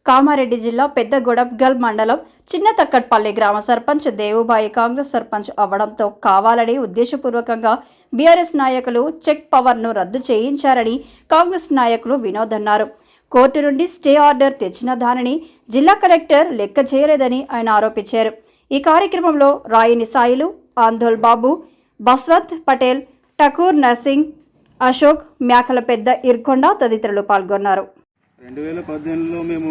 కామారెడ్డి జిల్లా పెద్ద గొడబ్గల్ మండలం చిన్నతక్కట్పల్లి గ్రామ సర్పంచ్ దేవుబాయి కాంగ్రెస్ సర్పంచ్ అవ్వడంతో కావాలని ఉద్దేశపూర్వకంగా బీఆర్ఎస్ నాయకులు చెక్ పవర్ను రద్దు చేయించారని కాంగ్రెస్ నాయకులు వినోద్ అన్నారు. కోర్టు నుండి స్టే ఆర్డర్ తెచ్చిన దానిని జిల్లా కలెక్టర్ లెక్క చేయలేదని ఆయన ఆరోపించారు. ఈ కార్యక్రమంలో రాయిని సాయిలు, ఆందోల్ బాబు, బస్వత్ పటేల్, టకూర్ నర్సింగ్, అశోక్, మేకల పెద్ద ఇర్కొండ తదితరులు పాల్గొన్నారు. 2018లో మేము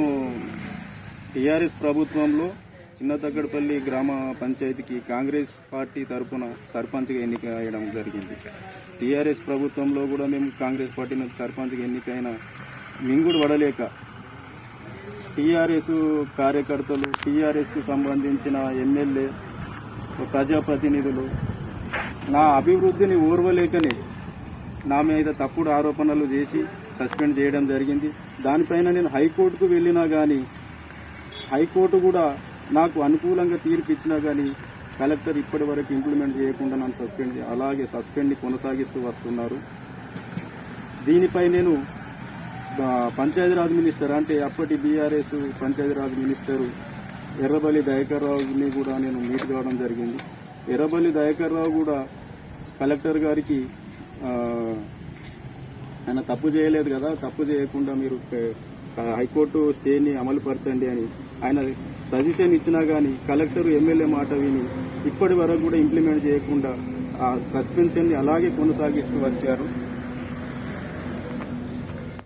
టీఆర్ఎస్ ప్రభుత్వంలో చిన్నతగ్గడపల్లి గ్రామ పంచాయతీకి కాంగ్రెస్ పార్టీ తరఫున సర్పంచ్గా ఎన్నిక అయ్యడం జరిగింది. టీఆర్ఎస్ ప్రభుత్వంలో కూడా మేము కాంగ్రెస్ పార్టీ నుంచి సర్పంచ్గా ఎన్నికైన మింగుడు పడలేక టీఆర్ఎస్ కార్యకర్తలు, టీఆర్ఎస్కు సంబంధించిన ఎమ్మెల్యే, ప్రజాప్రతినిధులు నా అభివృద్ధిని ఓర్వలేకనే నా మీద తప్పుడు ఆరోపణలు చేసి సస్పెండ్ చేయడం జరిగింది. దానిపైన నేను హైకోర్టుకు వెళ్ళినా కానీ హైకోర్టు కూడా నాకు అనుకూలంగా తీర్పు ఇచ్చినా కానీ కలెక్టర్ ఇప్పటి వరకు ఇంప్లిమెంట్ చేయకుండా నన్ను అలాగే సస్పెండ్ని కొనసాగిస్తూ వస్తున్నారు. దీనిపై నేను పంచాయతీరాజ్ మినిస్టర్ అంటే అప్పటి బీఆర్ఎస్ పంచాయతీరాజ్ మినిస్టరు ఎర్రబెల్లి దయాకర్ రావుని కూడా నేను మీట్ కావడం జరిగింది. ఎర్రబెల్లి దయాకర్ రావు కూడా కలెక్టర్ గారికి ఆయన తప్పు చేయలేదు కదా, తప్పు చేయకుండా మీరు హైకోర్టు స్టేని అమలుపరచండి అని ఆయన సజెషన్ ఇచ్చినా కానీ కలెక్టర్ ఎమ్మెల్యే మాట విని ఇప్పటి వరకు కూడా ఇంప్లిమెంట్ చేయకుండా ఆ సస్పెన్షన్ని అలాగే కొనసాగిస్తూ వచ్చారు.